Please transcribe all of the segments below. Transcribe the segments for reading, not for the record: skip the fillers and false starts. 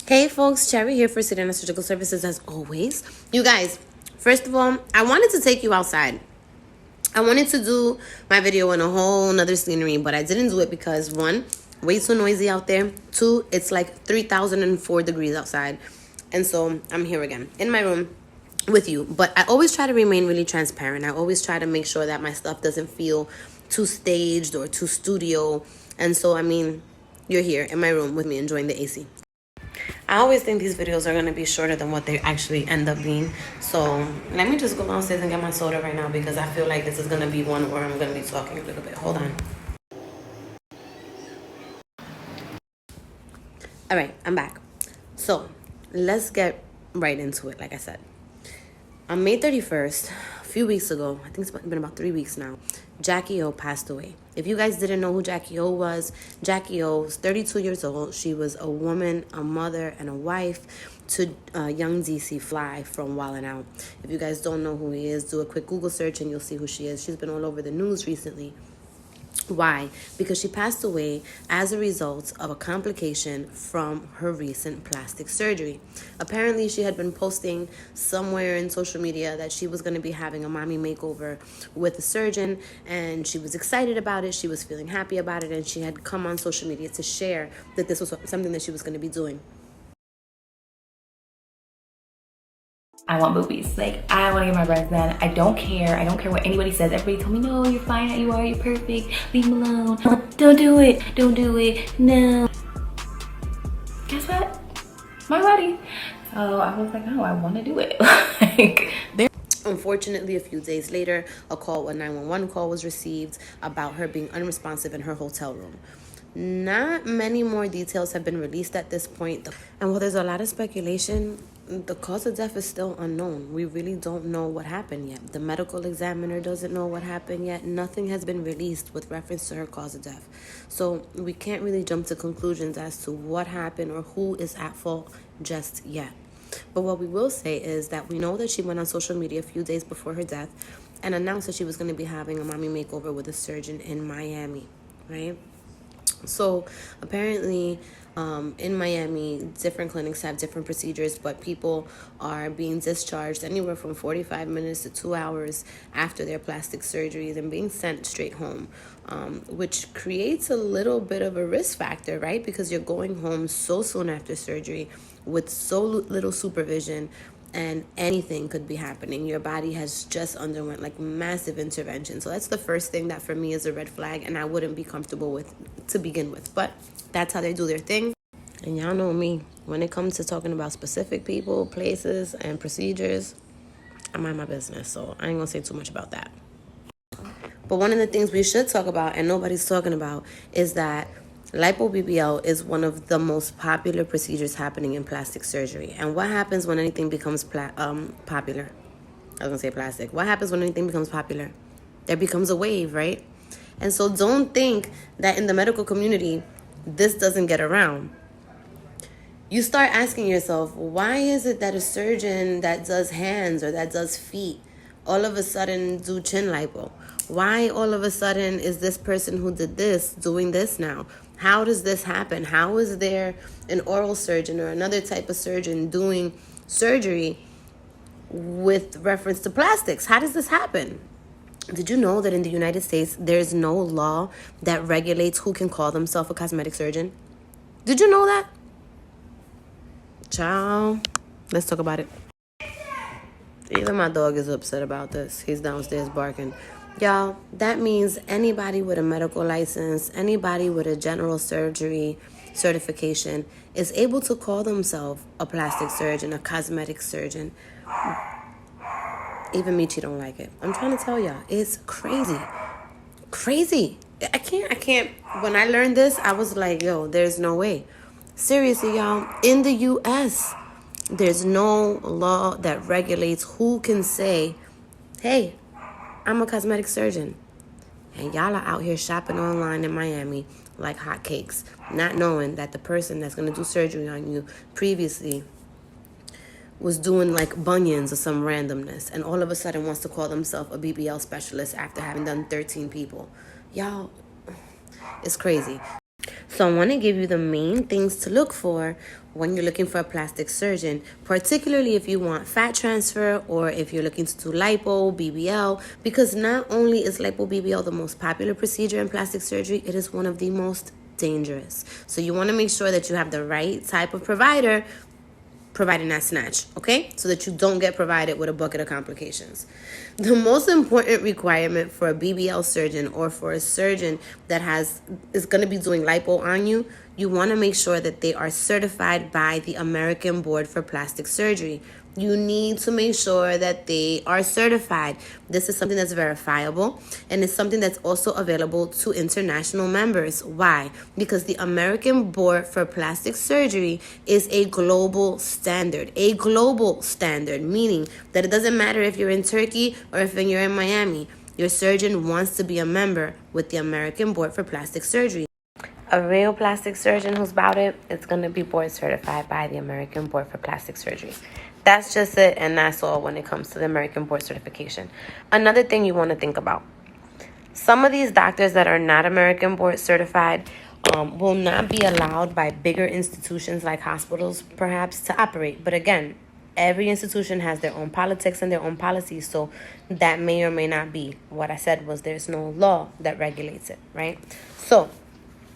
Hey folks, Cherry here for Sedona Surgical Services as always. You guys, first of all, I wanted to take you outside. I wanted to do my video in a whole nother scenery, but I didn't do it because one, way too noisy out there. Two, it's like 3,004 degrees outside. And so I'm here again in my room with you. But I always try to remain really transparent. I always try to make sure that my stuff doesn't feel too staged or too studio. And so, I mean, you're here in my room with me enjoying the AC. I always think these videos are going to be shorter than what they actually end up being. So let me just go downstairs and get my soda right now because I feel like this is going to be one where I'm going to be talking a little bit. Hold on. All right, I'm back. So let's get right into it, like I said. On May 31st, a few weeks ago, I think it's been about 3 weeks now, JackieOhs passed away. If you guys didn't know who JackieOhs was, JackieOhs, 32 years old. She was a woman, a mother, and a wife to young DC Fly from Wildin' Out. If you guys don't know who he is, do a quick Google search and you'll see who she is. She's been all over the news recently. Why? Because she passed away as a result of a complication from her recent plastic surgery. Apparently, she had been posting somewhere in social media that she was going to be having a mommy makeover with a surgeon, and she was excited about it. She was feeling happy about it, and she had come on social media to share that this was something that she was going to be doing. I want boobies. Like, I want to get my breasts done. I don't care. I don't care what anybody says. Everybody told me, no, you're fine. You are. You're perfect. Leave me alone. Don't do it. Don't do it. No. Guess what? My body. So I was like, oh, I want to do it. Unfortunately, a few days later, a 911 call was received about her being unresponsive in her hotel room. Not many more details have been released at this point. And while there's a lot of speculation, the cause of death is still unknown. We really don't know what happened yet. The medical examiner doesn't know what happened yet. Nothing has been released with reference to her cause of death. So we can't really jump to conclusions as to what happened or who is at fault just yet. But what we will say is that we know that she went on social media a few days before her death and announced that she was going to be having a mommy makeover with a surgeon in Miami, right? So apparently in Miami, different clinics have different procedures, but people are being discharged anywhere from 45 minutes to 2 hours after their plastic surgeries and being sent straight home, which creates a little bit of a risk factor, right? Because you're going home so soon after surgery with so little supervision, and anything could be happening. Your body has just underwent like massive intervention. So that's the first thing that for me is a red flag, and I wouldn't be comfortable with to begin with. But that's how they do their thing. And y'all know me, when it comes to talking about specific people, places, and procedures, I mind my business. So I ain't gonna say too much about that. But one of the things we should talk about, and nobody's talking about, is that lipo BBL is one of the most popular procedures happening in plastic surgery. And what happens when anything becomes popular? I was going to say plastic. What happens when anything becomes popular? There becomes a wave, right? And so don't think that in the medical community, this doesn't get around. You start asking yourself, why is it that a surgeon that does hands or that does feet all of a sudden do chin lipo? Why all of a sudden is this person who did this doing this now? How does this happen? How is there an oral surgeon or another type of surgeon doing surgery with reference to plastics? How does this happen? Did you know that in the United States, there's no law that regulates who can call themselves a cosmetic surgeon? Did you know that? Ciao. Let's talk about it. Even my dog is upset about this. He's downstairs barking. Y'all, that means anybody with a medical license, anybody with a general surgery certification is able to call themselves a plastic surgeon, a cosmetic surgeon. Even Michi don't like it. I'm trying to tell y'all, it's crazy. Crazy. I can't. When I learned this, I was like, yo, there's no way. Seriously, y'all, in the U.S., there's no law that regulates who can say, hey, I'm a cosmetic surgeon. And y'all are out here shopping online in Miami like hotcakes, not knowing that the person that's going to do surgery on you previously was doing like bunions or some randomness, and all of a sudden wants to call themselves a BBL specialist after having done 13 people. Y'all, it's crazy. So I want to give you the main things to look for when you're looking for a plastic surgeon, particularly if you want fat transfer or if you're looking to do lipo, BBL, because not only is lipo BBL the most popular procedure in plastic surgery, it is one of the most dangerous. So you want to make sure that you have the right type of provider providing that snatch, okay? So that you don't get provided with a bucket of complications. The most important requirement for a BBL surgeon or for a surgeon that is going to be doing lipo on you, you want to make sure that they are certified by the American Board for Plastic Surgery. You need to make sure that they are certified. This is something that's verifiable, and it's something that's also available to international members. Why? Because the American Board for Plastic Surgery is a global standard. A global standard, meaning that it doesn't matter if you're in Turkey or if you're in Miami. Your surgeon wants to be a member with the American Board for Plastic Surgery. A real plastic surgeon who's about it, it's going to be board certified by the American Board for Plastic Surgery. That's just it, and that's all when it comes to the American Board certification. Another thing you want to think about. Some of these doctors that are not American Board certified will not be allowed by bigger institutions like hospitals, perhaps, to operate. But again, every institution has their own politics and their own policies, so that may or may not be. What I said was there's no law that regulates it, right? So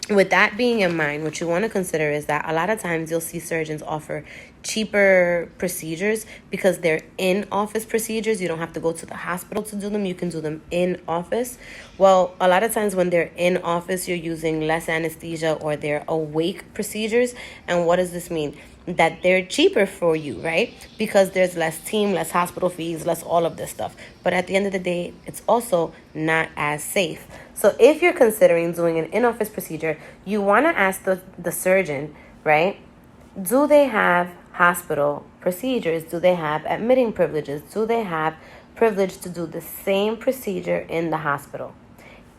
with that being in mind, what you want to consider is that a lot of times you'll see surgeons offer cheaper procedures because they're in-office procedures. You don't have to go to the hospital to do them. You can do them in office. Well, a lot of times when they're in office, you're using less anesthesia or they're awake procedures. And what does this mean? That they're cheaper for you, right? Because there's less team, less hospital fees, less all of this stuff. But at the end of the day, it's also not as safe. So if you're considering doing an in-office procedure, you want to ask the surgeon, right? Do they have hospital procedures? Do they have admitting privileges? Do they have privilege to do the same procedure in the hospital?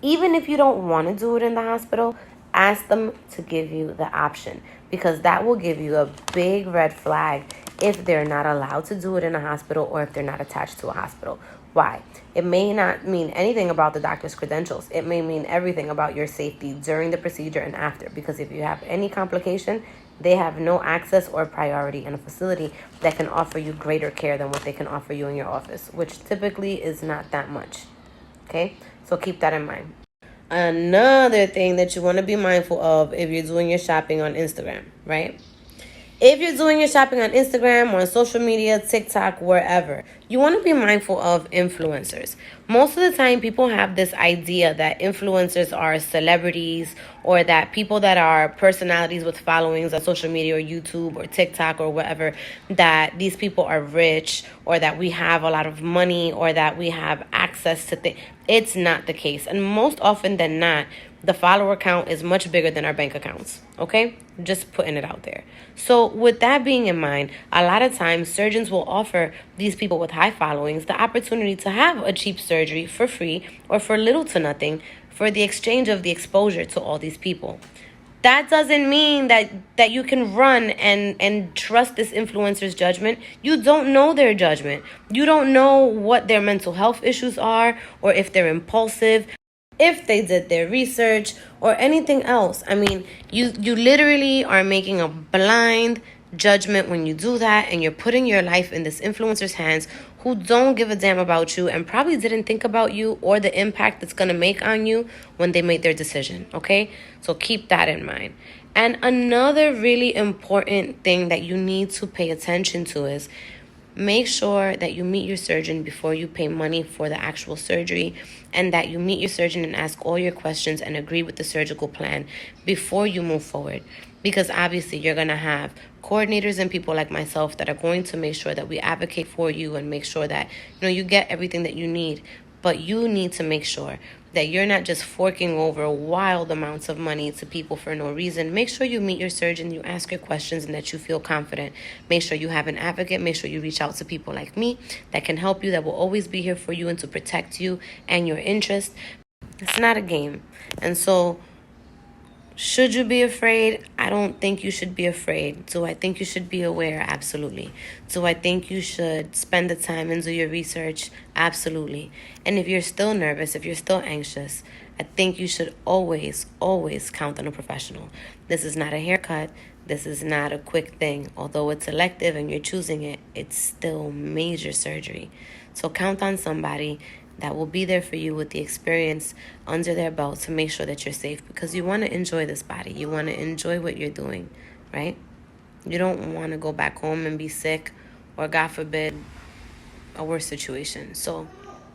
Even if you don't want to do it in the hospital, ask them to give you the option, because that will give you a big red flag if they're not allowed to do it in a hospital or if they're not attached to a hospital. Why? It may not mean anything about the doctor's credentials. It may mean everything about your safety during the procedure and after, because if you have any complication, they have no access or priority in a facility that can offer you greater care than what they can offer you in your office, which typically is not that much. Okay? So keep that in mind. Another thing that you want to be mindful of if you're doing your shopping on Instagram, right? If you're doing your shopping on Instagram or on social media, TikTok, wherever, you want to be mindful of influencers. Most of the time, people have this idea that influencers are celebrities or that people that are personalities with followings on social media or YouTube or TikTok or whatever, that these people are rich or that we have a lot of money or that we have access to things. It's not the case. And most often than not, the follower count is much bigger than our bank accounts, okay? Just putting it out there. So with that being in mind, a lot of times surgeons will offer these people with high followings the opportunity to have a cheap surgery for free or for little to nothing for the exchange of the exposure to all these people. That doesn't mean that you can run and trust this influencer's judgment. You don't know their judgment. You don't know what their mental health issues are or if they're impulsive, if they did their research or anything else. I mean, you literally are making a blind judgment when you do that, and you're putting your life in this influencer's hands who don't give a damn about you and probably didn't think about you or the impact it's going to make on you when they made their decision, okay? So keep that in mind. And another really important thing that you need to pay attention to is make sure that you meet your surgeon before you pay money for the actual surgery, and that you meet your surgeon and ask all your questions and agree with the surgical plan before you move forward. Because obviously you're going to have coordinators and people like myself that are going to make sure that we advocate for you and make sure that you get everything that you need. But you need to make sure that you're not just forking over wild amounts of money to people for no reason. Make sure you meet your surgeon, you ask your questions, and that you feel confident. Make sure you have an advocate. Make sure you reach out to people like me that can help you, that will always be here for you and to protect you and your interests. It's not a game. And so, should you be afraid? I don't think you should be afraid. Do I think you should be aware? Absolutely. Do I think you should spend the time and do your research? Absolutely. And if you're still nervous, if you're still anxious, I think you should always, always count on a professional. This is not a haircut. This is not a quick thing. Although it's elective and you're choosing it, it's still major surgery. So count on somebody that will be there for you with the experience under their belt to make sure that you're safe, because you want to enjoy this body. You want to enjoy what you're doing, right? You don't want to go back home and be sick or, God forbid, a worse situation. So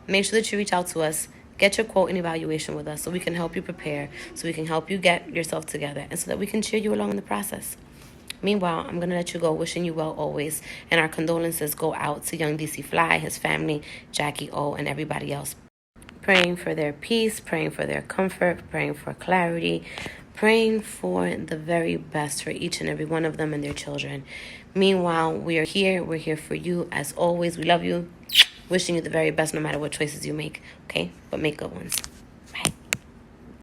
make sure that you reach out to us. Get your quote and evaluation with us so we can help you prepare, so we can help you get yourself together, and so that we can cheer you along in the process. Meanwhile, I'm going to let you go, wishing you well always. And our condolences go out to young DC Fly, his family, Jackie O, and everybody else. Praying for their peace, praying for their comfort, praying for clarity, praying for the very best for each and every one of them and their children. Meanwhile, we are here. We're here for you. As always, we love you. Wishing you the very best no matter what choices you make, okay? But make good ones.